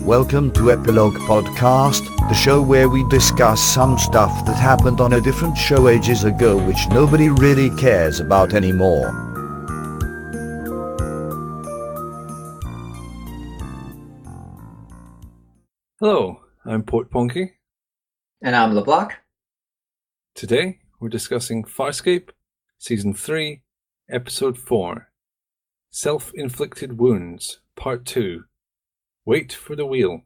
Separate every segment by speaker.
Speaker 1: Welcome to Epilogue Podcast, the show where we discuss some stuff that happened on a different show ages ago which nobody really cares about anymore.
Speaker 2: Hello, I'm Portponky.
Speaker 3: And I'm LeBloc.
Speaker 2: Today, we're discussing Farscape, Season 3, Episode 4, Self-Inflicted Wounds, Part 2, Wait for the Wheel.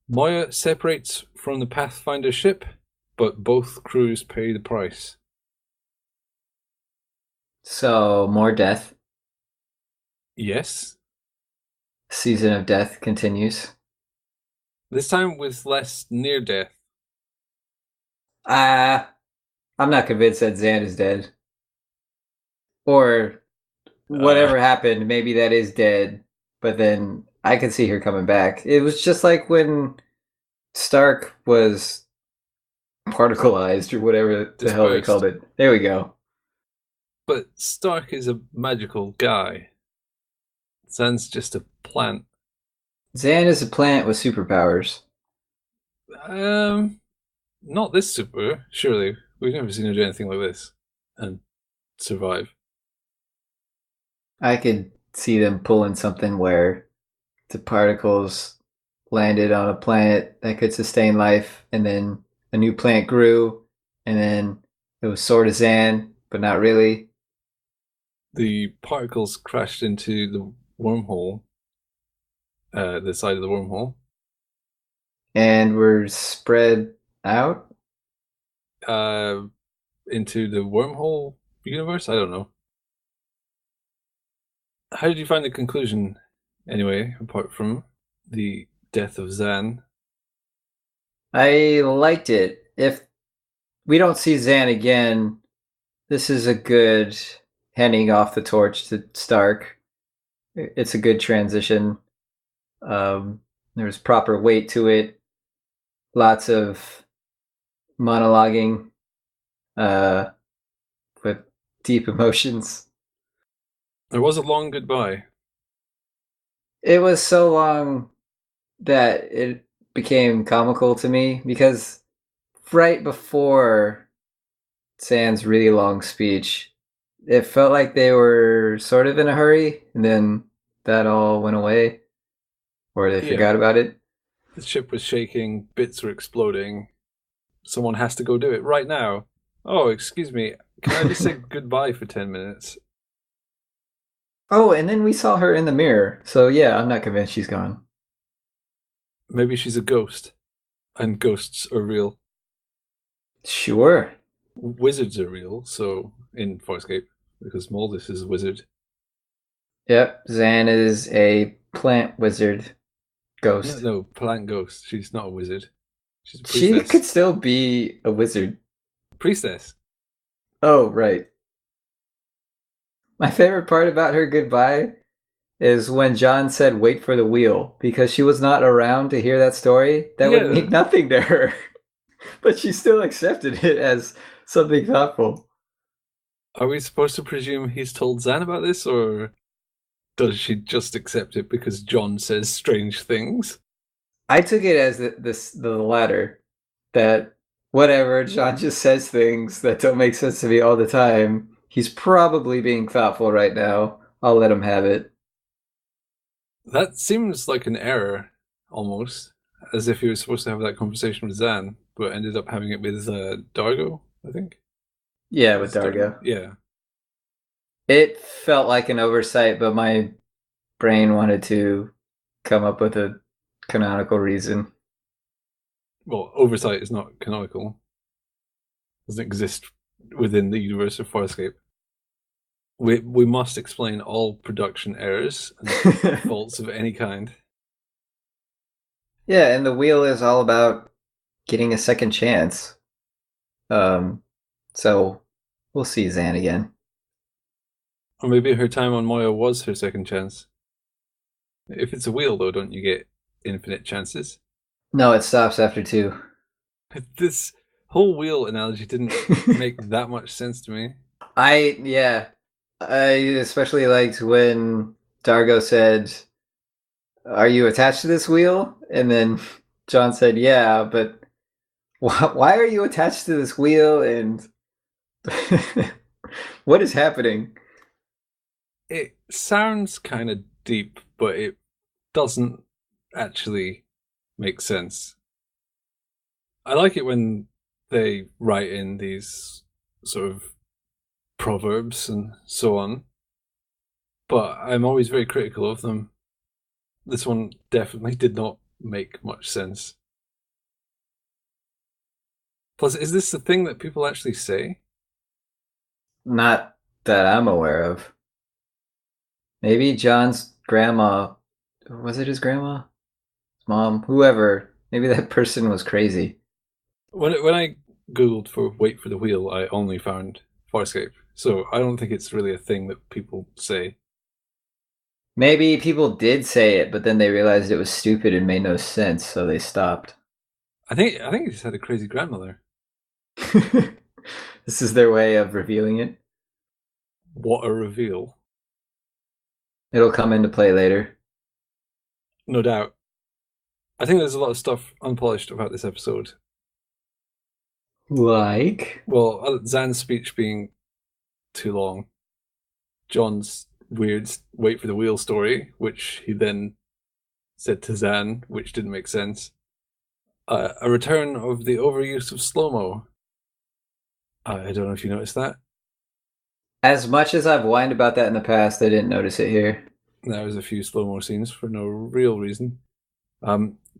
Speaker 2: Moya separates from the Pathfinder ship, but both crews pay the price.
Speaker 3: So, more death.
Speaker 2: Yes,
Speaker 3: Season of Death continues.
Speaker 2: this time with less near-death.
Speaker 3: I'm not convinced that Zan is dead. Or whatever happened, maybe that is dead, but then I can see her coming back. It was just like when Stark was particleized or whatever the hell they
Speaker 2: Dispersed.
Speaker 3: called it. There we go.
Speaker 2: But Stark is a magical guy. Zan's just a plant.
Speaker 3: Zan is a plant with superpowers.
Speaker 2: Not this super, surely. We've never seen her do anything like this and survive.
Speaker 3: I could see them pulling something where the particles landed on a planet that could sustain life, and then a new plant grew, and then it was sort of Zan, but not really.
Speaker 2: The particles crashed into the wormhole, the side of the wormhole,
Speaker 3: And were spread out.
Speaker 2: into the wormhole universe? I don't know. How did you find the conclusion, anyway, apart from the death of Zan?
Speaker 3: I liked it. If we don't see Zan again, this is a good handing off the torch to Stark. It's a good transition. There's proper weight to it. Lots of monologuing with deep emotions.
Speaker 2: There was a long goodbye.
Speaker 3: It was so long that it became comical to me because right before Zan's really long speech, it felt like they were sort of in a hurry, and then that all went away, or they forgot about it.
Speaker 2: The ship was shaking, bits were exploding. Someone has to go do it right now. Oh, excuse me, can I just say goodbye for 10 minutes?
Speaker 3: Oh, and then we saw her in the mirror, so yeah, I'm not convinced she's gone.
Speaker 2: Maybe she's a ghost, and ghosts are real.
Speaker 3: Sure.
Speaker 2: Wizards are real, so in Farscape, because Moldis is a wizard.
Speaker 3: Yep, Zan is a plant wizard ghost.
Speaker 2: No, plant ghost. She's not a wizard. She's a
Speaker 3: She
Speaker 2: priestess.
Speaker 3: could still be a wizard.
Speaker 2: Priestess.
Speaker 3: Oh, right. My favorite part about her goodbye is when John said, "Wait for the wheel," because she was not around to hear that story. That would mean nothing to her. But she still accepted it as something thoughtful.
Speaker 2: Are we supposed to presume he's told Zan about this, or does she just accept it because John says strange things?
Speaker 3: I took it as the latter. That whatever, John just says things that don't make sense to me all the time. He's probably being thoughtful right now. I'll let him have it.
Speaker 2: That seems like an error, almost. As if he was supposed to have that conversation with Zan, but ended up having it with Dargo, I think.
Speaker 3: Yeah, with Dargo.
Speaker 2: Yeah.
Speaker 3: It felt like an oversight, but my brain wanted to come up with a canonical reason.
Speaker 2: Well, oversight is not canonical. It doesn't exist within the universe of Farscape. We must explain all production errors and faults of any kind.
Speaker 3: Yeah, and the wheel is all about getting a second chance. So we'll see Zan again.
Speaker 2: Or maybe her time on Moya was her second chance. If it's a wheel, though, don't you get infinite chances?
Speaker 3: No, it stops after 2.
Speaker 2: This whole wheel analogy didn't make that much sense to me.
Speaker 3: I especially liked when Dargo said, are you attached to this wheel? And then John said, yeah, but why are you attached to this wheel? And what is happening?
Speaker 2: It sounds kind of deep, but it doesn't actually make sense. I like it when they write in these sort of proverbs and so on, but I'm always very critical of them. This one definitely did not make much sense. Plus, is this the thing that people actually say?
Speaker 3: Not that I'm aware of. Maybe John's grandma, was it his grandma? His mom, whoever. Maybe that person was crazy.
Speaker 2: When I googled for "wait for the wheel," I only found Farscape, so I don't think it's really a thing that people say.
Speaker 3: Maybe people did say it, but then they realized it was stupid and made no sense, so they stopped.
Speaker 2: I think he just had a crazy grandmother.
Speaker 3: This is their way of revealing it.
Speaker 2: What a reveal!
Speaker 3: It'll come into play later.
Speaker 2: No doubt. I think there's a lot of stuff unpolished about this episode.
Speaker 3: Like?
Speaker 2: Well, Zan's speech being too long. John's weird wait for the wheel story, which he then said to Zan, which didn't make sense. A return of the overuse of slow-mo. I don't know if you noticed that.
Speaker 3: As much as I've whined about that in the past, I didn't notice it here.
Speaker 2: There was a few slow-mo scenes for no real reason.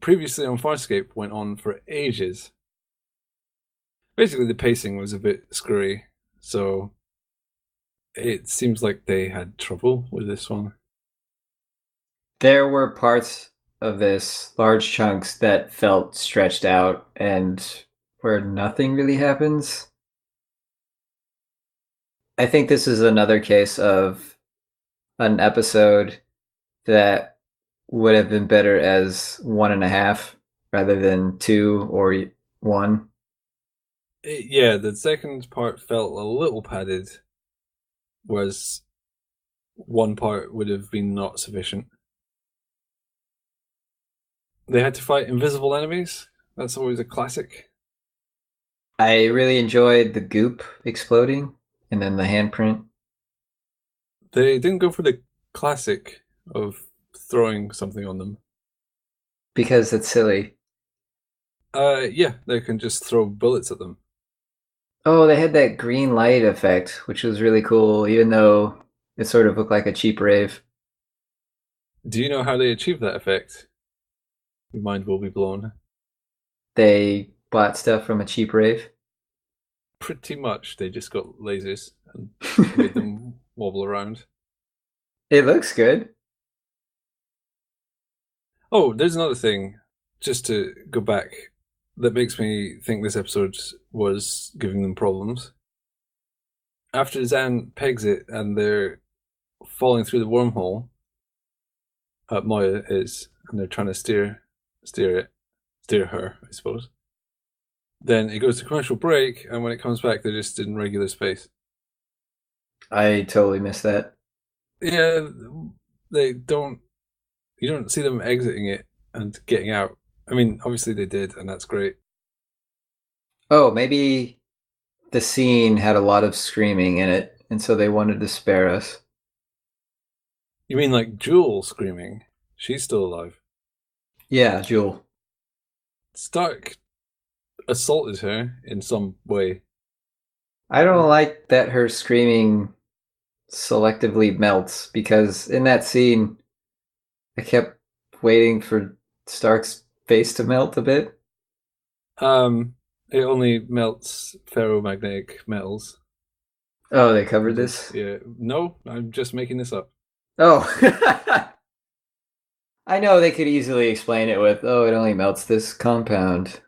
Speaker 2: Previously on Farscape went on for ages. Basically, the pacing was a bit screwy, so it seems like they had trouble with this one.
Speaker 3: There were parts of this, large chunks, that felt stretched out and where nothing really happens. I think this is another case of an episode that would have been better as 1.5 rather than 2 or 1.
Speaker 2: Yeah, the second part felt a little padded, whereas one part would have been not sufficient. They had to fight invisible enemies. That's always a classic.
Speaker 3: I really enjoyed the goop exploding and then the handprint.
Speaker 2: They didn't go for the classic of throwing something on them.
Speaker 3: Because it's silly.
Speaker 2: Yeah, they can just throw bullets at them.
Speaker 3: Oh, they had that green light effect, which was really cool, even though it sort of looked like a cheap rave.
Speaker 2: Do you know how they achieve that effect? Your mind will be blown.
Speaker 3: They bought stuff from a cheap rave.
Speaker 2: Pretty much, they just got lasers and made them wobble around.
Speaker 3: It looks good.
Speaker 2: Oh, there's another thing, just to go back, that makes me think this episode was giving them problems. After Zan pegs it and they're falling through the wormhole, Moya is, and they're trying to steer her, I suppose. Then it goes to commercial break, and when it comes back, they're just in regular space.
Speaker 3: I totally missed that.
Speaker 2: Yeah, they don't. You don't see them exiting it and getting out. I mean, obviously they did, and that's great.
Speaker 3: Oh, maybe the scene had a lot of screaming in it, and so they wanted to spare us.
Speaker 2: You mean like Jewel screaming? She's still alive.
Speaker 3: Yeah, Jewel.
Speaker 2: Stark assaulted her in some way.
Speaker 3: I don't like that her screaming selectively melts, because in that scene, I kept waiting for Stark's face to melt a bit.
Speaker 2: It only melts ferromagnetic metals.
Speaker 3: Oh, they covered this?
Speaker 2: Yeah. No, I'm just making this up.
Speaker 3: Oh. I know they could easily explain it with, oh, it only melts this compound,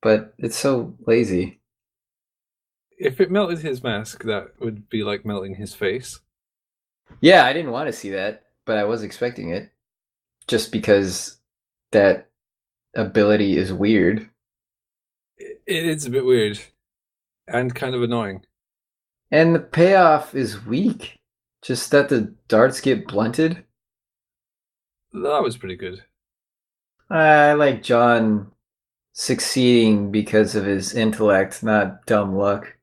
Speaker 3: but it's so lazy.
Speaker 2: If it melted his mask, that would be like melting his face.
Speaker 3: Yeah, I didn't want to see that, but I was expecting it. Just because that ability is weird.
Speaker 2: It is a bit weird and kind of annoying.
Speaker 3: And the payoff is weak. Just that the darts get blunted.
Speaker 2: That was pretty good.
Speaker 3: I like John succeeding because of his intellect, not dumb luck.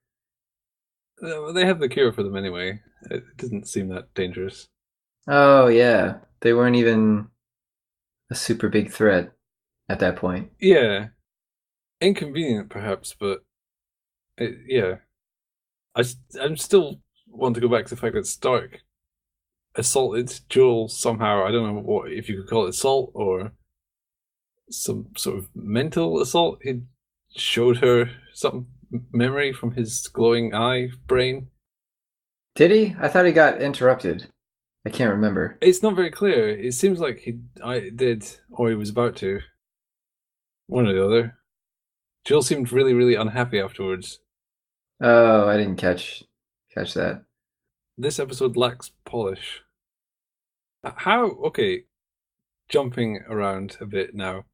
Speaker 2: They have the cure for them anyway. It doesn't seem that dangerous.
Speaker 3: Oh, yeah. They weren't even a super big threat at that point.
Speaker 2: Yeah, inconvenient perhaps, but yeah. I'm still want to go back to the fact that Stark assaulted Joel somehow. I don't know what if you could call it assault or some sort of mental assault. He showed her some memory from his glowing eye brain.
Speaker 3: Did he? I thought he got interrupted. I can't remember.
Speaker 2: It's not very clear. It seems like I did, or he was about to. One or the other. Jill seemed really, really unhappy afterwards.
Speaker 3: Oh, I didn't catch that.
Speaker 2: This episode lacks polish. How? Okay, jumping around a bit now.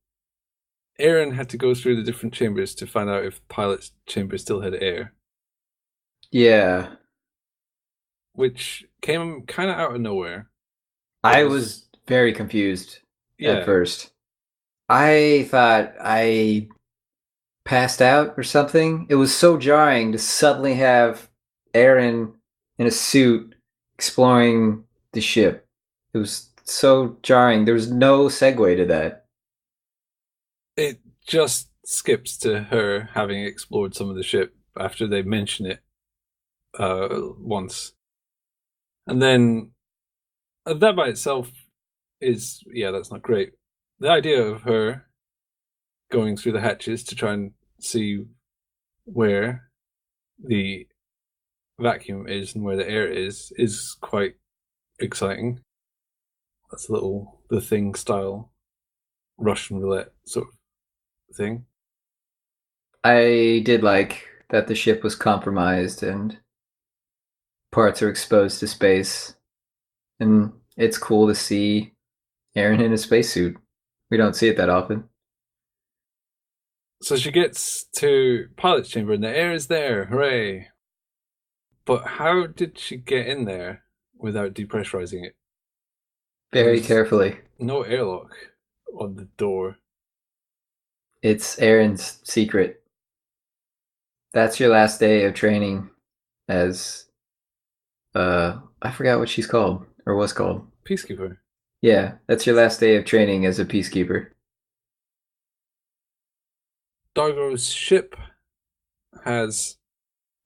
Speaker 2: Aaron had to go through the different chambers to find out if pilot's chamber still had air,
Speaker 3: Yeah.
Speaker 2: which came kind of out of nowhere.
Speaker 3: I was very confused
Speaker 2: Yeah,
Speaker 3: at first. I thought I passed out or something. It was so jarring to suddenly have Aaron in a suit exploring the ship. It was so jarring. There was no segue to that.
Speaker 2: it just skips to her having explored some of the ship after they mention it once. And then that by itself is, yeah, that's not great. The idea of her going through the hatches to try and see where the vacuum is and where the air is quite exciting. That's a little The Thing style Russian roulette sort of thing.
Speaker 3: I did like that the ship was compromised and parts are exposed to space. And it's cool to see Aaron in a spacesuit. We don't see it that often.
Speaker 2: So she gets to pilot's chamber and the air is there. Hooray. But how did she get in there without depressurizing it?
Speaker 3: Very
Speaker 2: There's
Speaker 3: carefully.
Speaker 2: no airlock on the door.
Speaker 3: It's Aaron's secret. That's your last day of training as I forgot what she's called or was called.
Speaker 2: Peacekeeper.
Speaker 3: Yeah, that's your last day of training as a peacekeeper.
Speaker 2: Dargo's ship has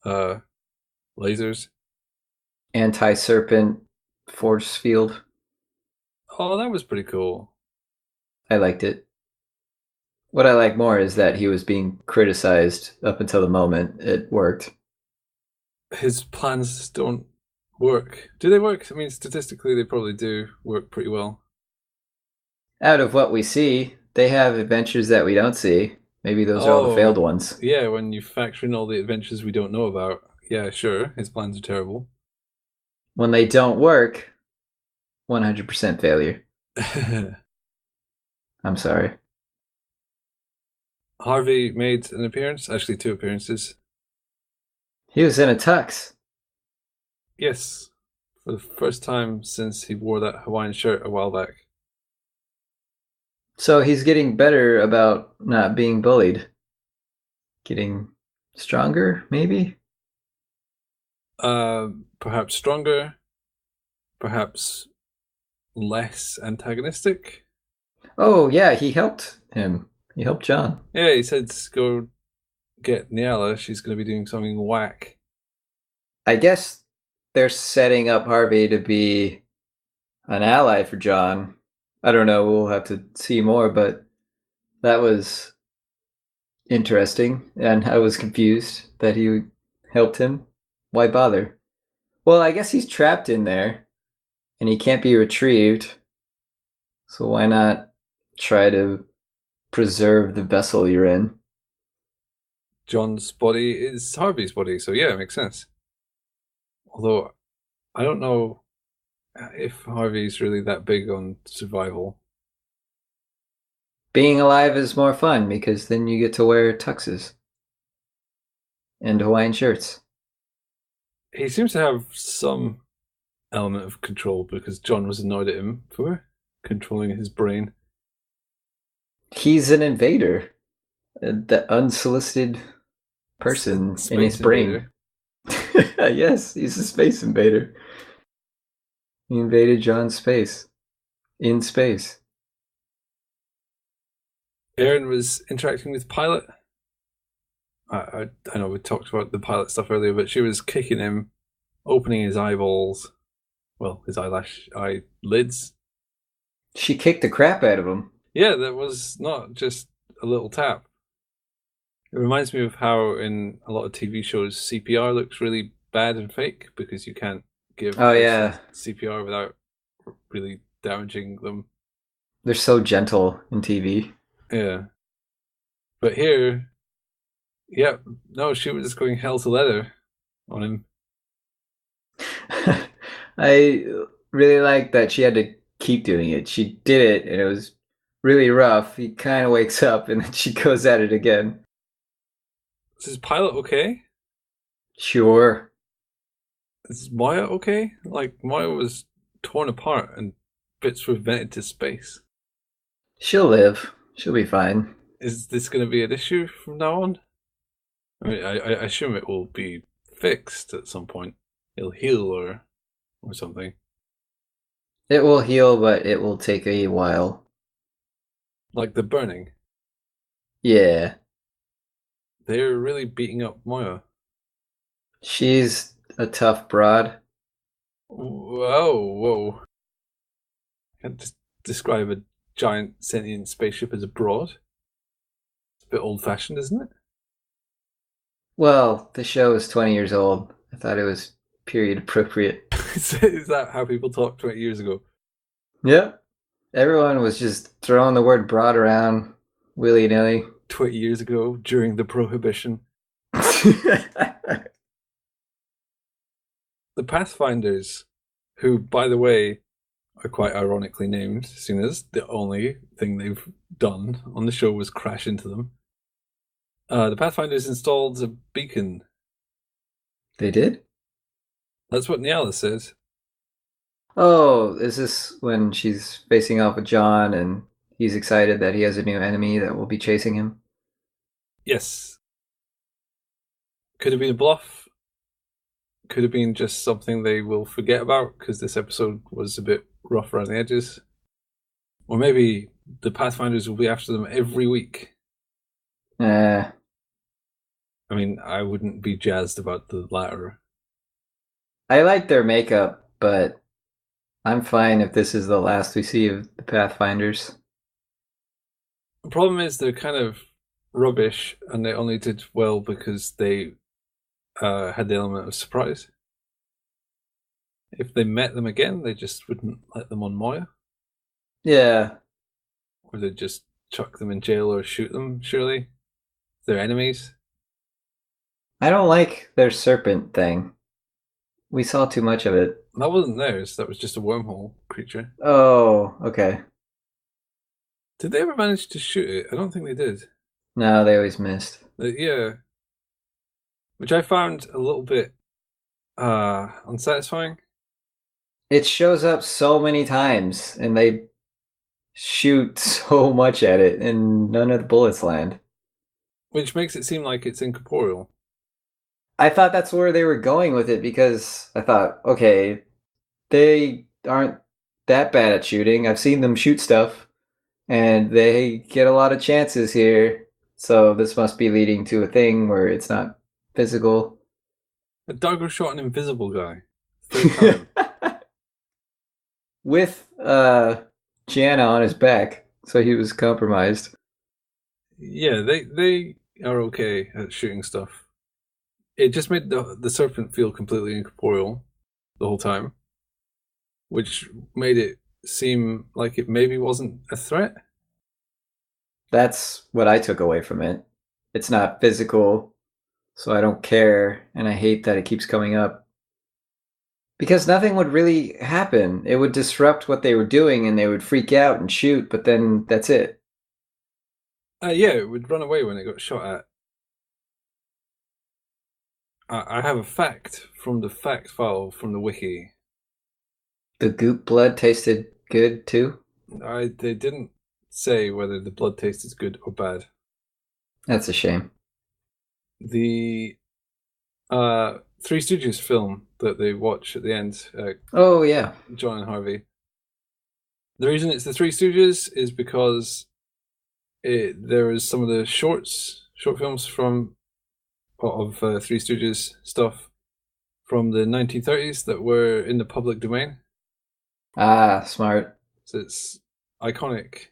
Speaker 2: lasers.
Speaker 3: Anti-serpent force field.
Speaker 2: Oh, that was pretty cool.
Speaker 3: I liked it. What I like more is that he was being criticized up until the moment it worked.
Speaker 2: His plans don't work. Do they work? I mean, statistically, they probably do work pretty well.
Speaker 3: Out of what we see, they have adventures that we don't see. Maybe those are all the failed ones.
Speaker 2: Yeah, when you factor in all the adventures we don't know about, yeah, sure, his plans are terrible.
Speaker 3: When they don't work, 100% failure. I'm sorry.
Speaker 2: Harvey made an appearance, actually 2 appearances.
Speaker 3: He was in a tux.
Speaker 2: Yes, for the first time since he wore that Hawaiian shirt a while back.
Speaker 3: So he's getting better about not being bullied. Getting stronger, maybe?
Speaker 2: Perhaps stronger, perhaps less antagonistic.
Speaker 3: Oh, yeah, he helped him. He helped John.
Speaker 2: Yeah, he said go get Niala. She's going to be doing something whack.
Speaker 3: I guess they're setting up Harvey to be an ally for John. I don't know. We'll have to see more, but that was interesting. And I was confused that he helped him. Why bother? Well, I guess he's trapped in there and he can't be retrieved. So why not try to preserve the vessel you're in?
Speaker 2: John's body is Harvey's body, so yeah, it makes sense. Although, I don't know if Harvey's really that big on survival.
Speaker 3: Being alive is more fun because then you get to wear tuxes and Hawaiian shirts.
Speaker 2: He seems to have some element of control because John was annoyed at him for controlling his brain.
Speaker 3: He's an invader. The unsolicited person in his brain. Yes, he's a space invader. He invaded John's space. In space.
Speaker 2: Erin was interacting with Pilot. I know we talked about the Pilot stuff earlier, but she was kicking him, opening his eyeballs. Well, his eyelids.
Speaker 3: She kicked the crap out of him.
Speaker 2: Yeah, that was not just a little tap. It reminds me of how in a lot of TV shows CPR looks really bad and fake because you can't give CPR without really damaging them.
Speaker 3: They're so gentle in TV.
Speaker 2: Yeah. But here, she was just going hell to leather on him.
Speaker 3: I really like that she had to keep doing it. She did it, and it was really rough. He kind of wakes up, and then she goes at it again.
Speaker 2: Is his Pilot okay?
Speaker 3: Sure.
Speaker 2: Is Maya okay? Like, Maya was torn apart and bits were vented to space.
Speaker 3: She'll live. She'll be fine.
Speaker 2: Is this going to be an issue from now on? I mean, I assume it will be fixed at some point. It'll heal or something.
Speaker 3: It will heal, but it will take a while.
Speaker 2: Like the burning?
Speaker 3: Yeah.
Speaker 2: They're really beating up Maya.
Speaker 3: She's a tough broad.
Speaker 2: Whoa. Can't just describe a giant sentient spaceship as a broad. It's a bit old-fashioned, isn't it?
Speaker 3: Well, the show is 20 years old. I thought it was period appropriate.
Speaker 2: Is that how people talked 20 years ago?
Speaker 3: Yeah. Everyone was just throwing the word broad around willy-nilly.
Speaker 2: 20 years ago, during the Prohibition. The Pathfinders, who, by the way, are quite ironically named, seeing as the only thing they've done on the show was crash into them. The Pathfinders installed a beacon.
Speaker 3: They did?
Speaker 2: That's what Nyala says.
Speaker 3: Oh, is this when she's facing off with John and he's excited that he has a new enemy that will be chasing him?
Speaker 2: Yes. Could have been a bluff. Could have been just something they will forget about because this episode was a bit rough around the edges. Or maybe the Pathfinders will be after them every week. I mean, I wouldn't be jazzed about the latter.
Speaker 3: I like their makeup, but I'm fine if this is the last we see of the Pathfinders.
Speaker 2: The problem is they're kind of rubbish, and they only did well because they had the element of surprise. If they met them again, they just wouldn't let them on Moya.
Speaker 3: Yeah.
Speaker 2: Or they'd just chuck them in jail or shoot them, surely. They're enemies.
Speaker 3: I don't like their serpent thing. We saw too much of it.
Speaker 2: That wasn't theirs, that was just a wormhole creature.
Speaker 3: Oh, okay.
Speaker 2: Did they ever manage to shoot it? I don't think they did.
Speaker 3: No, they always missed.
Speaker 2: Yeah. Which I found a little bit unsatisfying.
Speaker 3: It shows up so many times, and they shoot so much at it, and none of the bullets land.
Speaker 2: Which makes it seem like it's incorporeal.
Speaker 3: I thought that's where they were going with it, because I thought, okay, they aren't that bad at shooting. I've seen them shoot stuff, and they get a lot of chances here. So this must be leading to a thing where it's not physical.
Speaker 2: A Doggo shot an invisible guy. Third time.
Speaker 3: With Gianna on his back, so he was compromised.
Speaker 2: Yeah, they are okay at shooting stuff. It just made the serpent feel completely incorporeal the whole time, which made it seem like it maybe wasn't a threat.
Speaker 3: That's what I took away from it. It's not physical, so I don't care, and I hate that it keeps coming up. Because nothing would really happen. It would disrupt what they were doing, and they would freak out and shoot, but then that's it.
Speaker 2: Yeah, it would run away when it got shot at. I have a fact from the fact file from the wiki.
Speaker 3: The goop blood tasted good, too?
Speaker 2: They didn't say whether the blood taste is good or bad.
Speaker 3: That's a shame.
Speaker 2: The Three Stooges film that they watch at the end,
Speaker 3: Oh, yeah.
Speaker 2: John and Harvey. The reason it's the Three Stooges is because there is some of the short films of Three Stooges stuff from the 1930s that were in the public domain.
Speaker 3: Ah, smart.
Speaker 2: So it's iconic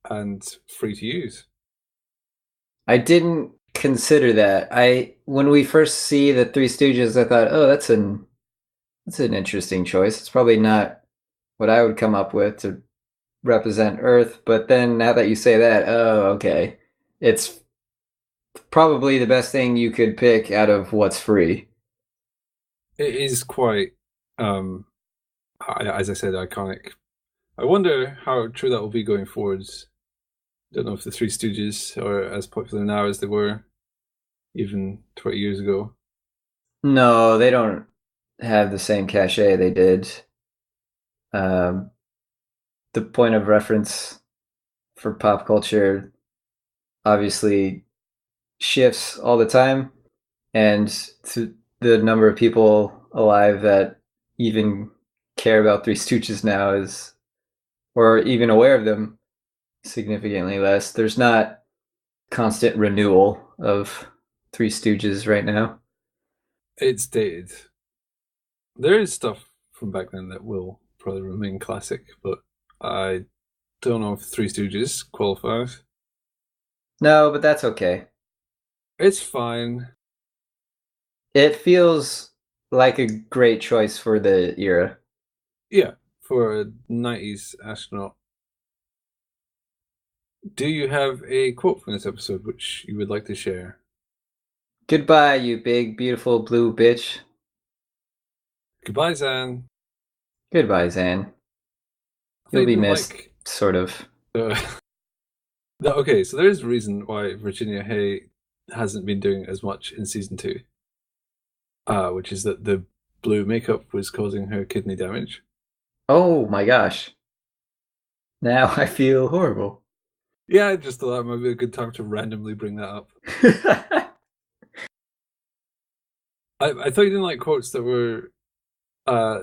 Speaker 2: and free to use.
Speaker 3: I didn't consider that. When we first see the Three Stooges, I thought, oh, that's an interesting choice. It's probably not what I would come up with to represent Earth, but then now that you say that, oh, okay. It's probably the best thing you could pick out of what's free.
Speaker 2: It is quite, as I said, iconic. I wonder how true that will be going forwards. I don't know if the Three Stooges are as popular now as they were even 20 years ago.
Speaker 3: No, they don't have the same cachet they did. The point of reference for pop culture obviously shifts all the time, and the number of people alive that even care about Three Stooges now is, or even aware of them, significantly less. There's not constant renewal of Three Stooges right now.
Speaker 2: It's dated. There is stuff from back then that will probably remain classic, but I don't know if Three Stooges qualifies.
Speaker 3: No, but that's okay.
Speaker 2: It's fine.
Speaker 3: It feels like a great choice for the era.
Speaker 2: Yeah, for a 90s astronaut. Do you have a quote from this episode which you would like to share?
Speaker 3: Goodbye, you big, beautiful blue bitch.
Speaker 2: Goodbye, Zan.
Speaker 3: Goodbye, Zan. You'll be missed, sort of.
Speaker 2: Okay, so there is a reason why Virginia Hay hasn't been doing as much in season 2. Which is that the blue makeup was causing her kidney damage.
Speaker 3: Oh my gosh. Now I feel horrible.
Speaker 2: Yeah, I just thought that might be a good time to randomly bring that up. I thought you didn't like quotes that were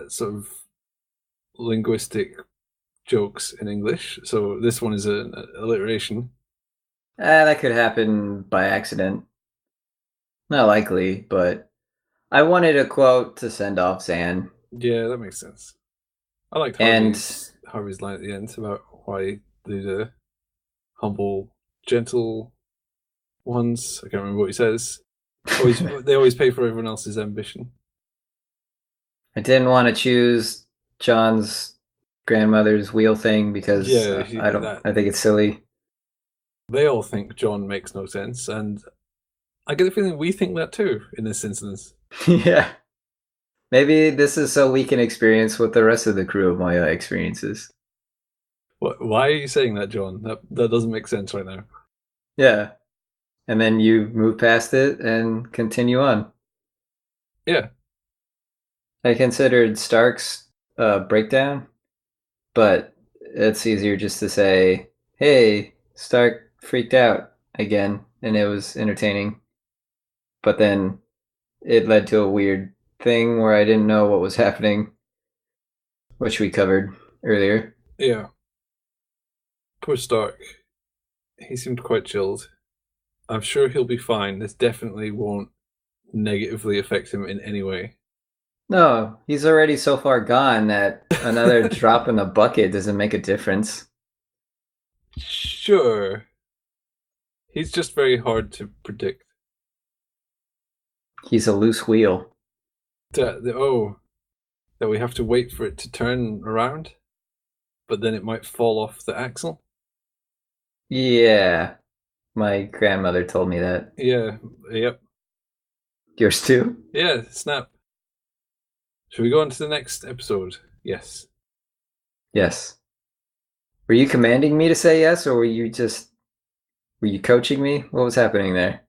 Speaker 2: sort of linguistic jokes in English, so this one is an alliteration.
Speaker 3: That could happen by accident. Not likely, but I wanted a quote to send off Zan.
Speaker 2: Yeah, that makes sense. I liked Harvey's line at the end about why the humble, gentle ones. I can't remember what he says. They always pay for everyone else's ambition.
Speaker 3: I didn't want to choose John's grandmother's wheel thing because I think it's silly.
Speaker 2: They all think John makes no sense, and I get the feeling we think that too in this instance.
Speaker 3: Yeah. Maybe this is so we can experience what the rest of the crew of Maya experiences.
Speaker 2: Why are you saying that, John? That doesn't make sense right now.
Speaker 3: Yeah. And then you move past it and continue on.
Speaker 2: Yeah.
Speaker 3: I considered Stark's breakdown, but it's easier just to say, hey, Stark freaked out again, and it was entertaining. But then it led to a weird thing where I didn't know what was happening, which we covered earlier.
Speaker 2: Yeah. Poor Stark. He seemed quite chilled. I'm sure he'll be fine. This definitely won't negatively affect him in any way.
Speaker 3: No, he's already so far gone that another drop in the bucket doesn't make a difference.
Speaker 2: Sure. He's just very hard to predict.
Speaker 3: He's a loose wheel.
Speaker 2: That we have to wait for it to turn around, but then it might fall off the axle.
Speaker 3: Yeah, my grandmother told me that.
Speaker 2: Yeah, yep.
Speaker 3: Yours too?
Speaker 2: Yeah, snap. Should we go on to the next episode? Yes.
Speaker 3: Yes. Were you commanding me to say yes, or were you coaching me? What was happening there?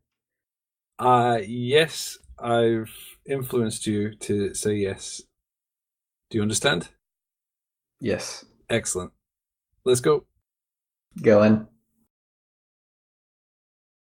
Speaker 2: Yes, I've influenced you to say yes. Do you understand?
Speaker 3: Yes.
Speaker 2: Excellent. Let's go.
Speaker 3: Going.